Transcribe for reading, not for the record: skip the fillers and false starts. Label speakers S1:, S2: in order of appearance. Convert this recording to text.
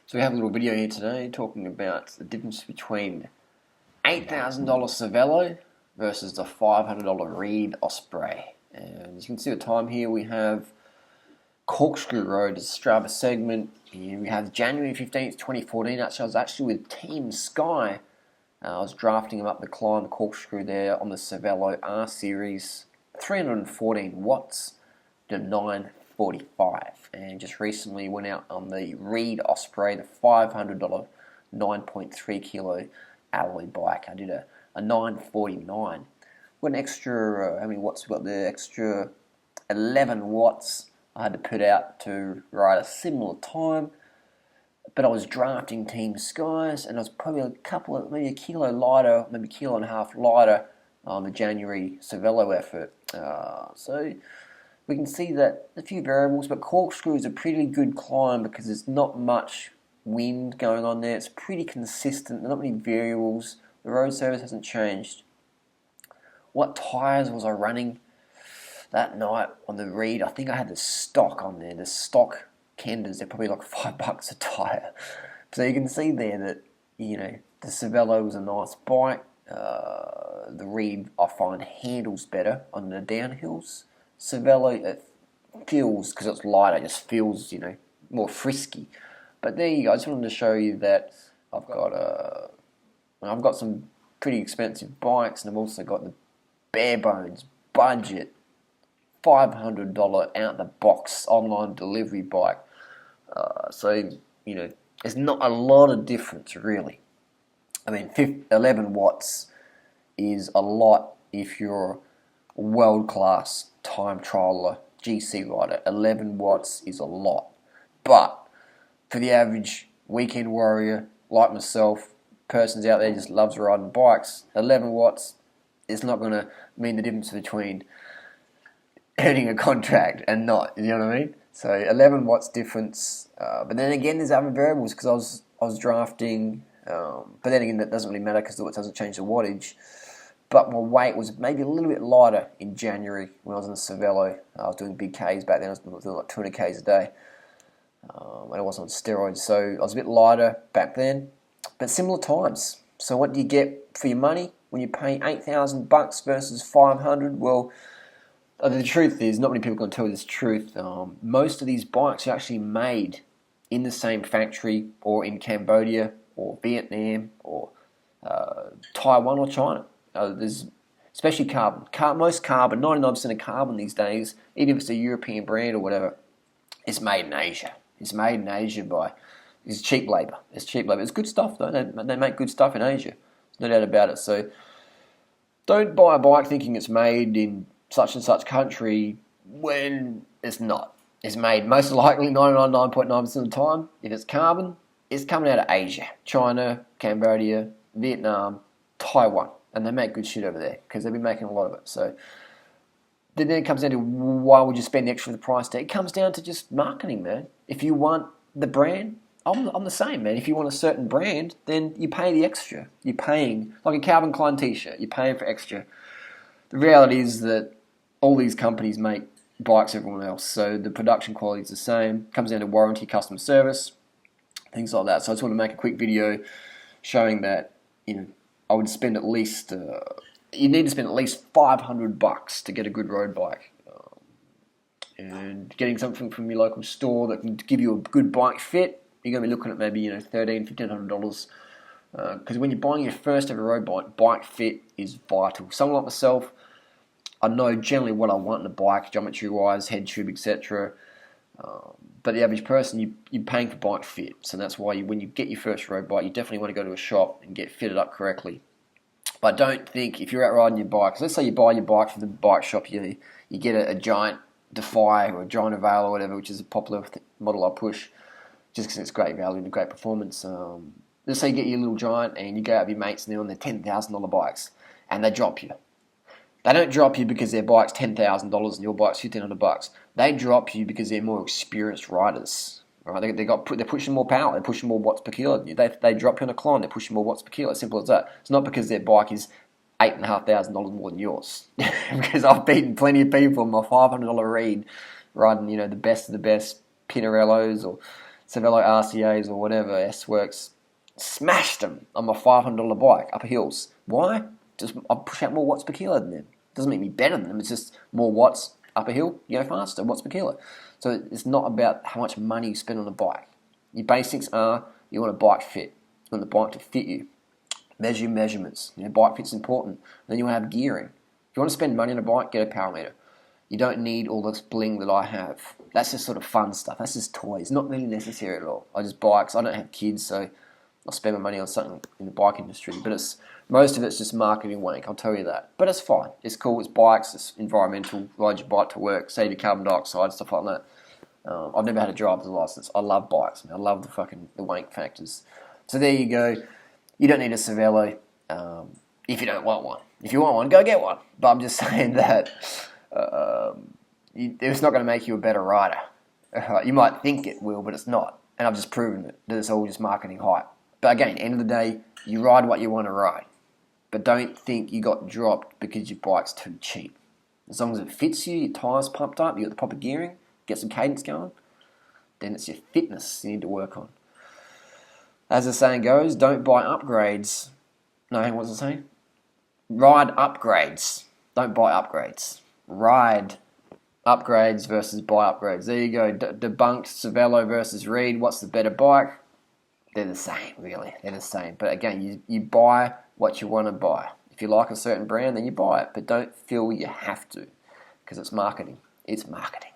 S1: So we have a little video here today talking about the difference between $8,000 Cervelo versus the $500 Reed Osprey. And as you can see the time here, we have Corkscrew Road as Strava segment. Here we have January 15th, 2014. Actually, I was actually with Team Sky. I was drafting them up the climb, the Corkscrew there on the Cervelo R Series. 314 watts to 945, and just recently went out on the Reed Osprey, the $500 9.3 kilo alloy bike. I did a 949. Got an extra, how many watts we got there? Extra 11 watts I had to put out to ride a similar time, but I was drafting Team Skies, and I was probably maybe a kilo lighter, maybe a kilo and a half lighter on the January Cervelo effort. So we can see that a few variables, but Corkscrew is a pretty good climb because there's not much wind going on there. It's pretty consistent. There's not many variables. The road surface hasn't changed. What tyres was I running that night on the Reed? I think I had the stock on there. The stock Kenders, they're probably like $5 a tyre. So you can see there that, the Cervelo was a nice bike. The Reed, I find, handles better on the downhills. Cervelo, it feels, because it's lighter, it just feels, more frisky. But there you go. I just wanted to show you that I've got some pretty expensive bikes, and I've also got the bare bones budget $500 out the box online delivery bike. So there's not a lot of difference really. I mean, 11 watts is a lot if you're a world-class time trialer, GC rider. 11 watts is a lot. But for the average weekend warrior like myself, persons out there just loves riding bikes, 11 watts is not going to mean the difference between earning a contract and not. You know what I mean? So 11 watts difference. But then again, there's other variables because I was drafting. But then again, that doesn't really matter because it doesn't change the wattage. But my weight was maybe a little bit lighter in January when I was in the Cervelo. I was doing big Ks back then. I was doing like 200 Ks a day. And I wasn't on steroids. So I was a bit lighter back then. But similar times. So what do you get for your money when you pay $8,000 versus $500? Well, the truth is, not many people can tell you this truth. Most of these bikes are actually made in the same factory or in Cambodia or Vietnam or Taiwan or China. There's especially carbon. Most carbon, 99% of carbon these days, even if it's a European brand or whatever, it's made in Asia. It's made in Asia it's cheap labour. It's cheap labour. It's good stuff though. They make good stuff in Asia. There's no doubt about it. So don't buy a bike thinking it's made in such and such country when it's not. It's made most likely 99.9% of the time. If it's carbon, it's coming out of Asia, China, Cambodia, Vietnam, Taiwan. And they make good shit over there because they've been making a lot of it. So then it comes down to why would you spend extra for the price tag? It comes down to just marketing, man. If you want the brand, I'm the same, man. If you want a certain brand, then you pay the extra. You're paying, like a Calvin Klein t-shirt, you're paying for extra. The reality is that all these companies make bikes everyone else. So the production quality is the same. It comes down to warranty, customer service, things like that. So I just want to make a quick video showing that, I would spend at least, you need to spend at least $500 to get a good road bike. And getting something from your local store that can give you a good bike fit, you're going to be looking at maybe, $1,300, $1,500. Because when you're buying your first ever road bike fit is vital. Someone like myself, I know generally what I want in a bike, geometry-wise, head tube, etc. But the average person, you're paying for bike fit. So that's why when you get your first road bike, you definitely want to go to a shop and get fitted up correctly. But don't think, if you're out riding your bike, let's say you buy your bike from the bike shop, you get a Giant Defy or a Giant Avail or whatever, which is a popular model I push, just because it's great value and great performance. Let's say you get your little Giant and you go out with your mates and they're on their $10,000 bikes and they drop you. They don't drop you because their bike's $10,000 and your bike's $1,500. They drop you because they're more experienced riders. Right? They're pushing more power. They're pushing more watts per kilo. They drop you on a climb. They're pushing more watts per kilo. As simple as that. It's not because their bike is $8,500 more than yours. Because I've beaten plenty of people on my $500 Reed riding, the best of the best Pinarellos or Cervelo RCAs or whatever, S-Works, smashed them on my $500 bike, upper hills. Why? Just I push out more watts per kilo than them. Doesn't make me better than them, it's just more watts upper hill, you go faster, watts per kilo. So it's not about how much money you spend on a bike. Your basics are, you want a bike fit. You want the bike to fit you. Measure your measurements. Bike fit's important. Then you want to have gearing. If you want to spend money on a bike, get a power meter. You don't need all this bling that I have. That's just sort of fun stuff. That's just toys. Not really necessary at all. I just bikes. I don't have kids, so I'll spend my money on something in the bike industry. But most of it's just marketing wank, I'll tell you that. But it's fine. It's cool. It's bikes. It's environmental. Ride your bike to work. Save your carbon dioxide, stuff like that. I've never had a driver's license. I love bikes, man. I love the wank factors. So there you go. You don't need a Cervelo if you don't want one. If you want one, go get one. But I'm just saying that it's not going to make you a better rider. You might think it will, but it's not. And I've just proven it, that it's all just marketing hype. But again, end of the day, you ride what you want to ride. But don't think you got dropped because your bike's too cheap. As long as it fits you, your tyres pumped up, you got the proper gearing, get some cadence going, then it's your fitness you need to work on. As the saying goes, don't buy upgrades. No, what's it saying? Ride upgrades. Don't buy upgrades. Ride upgrades versus buy upgrades. There you go. Debunked Cervelo versus Reed. What's the better bike? They're the same, really. They're the same. But again, you buy what you want to buy. If you like a certain brand, then you buy it. But don't feel you have to, because it's marketing. It's marketing.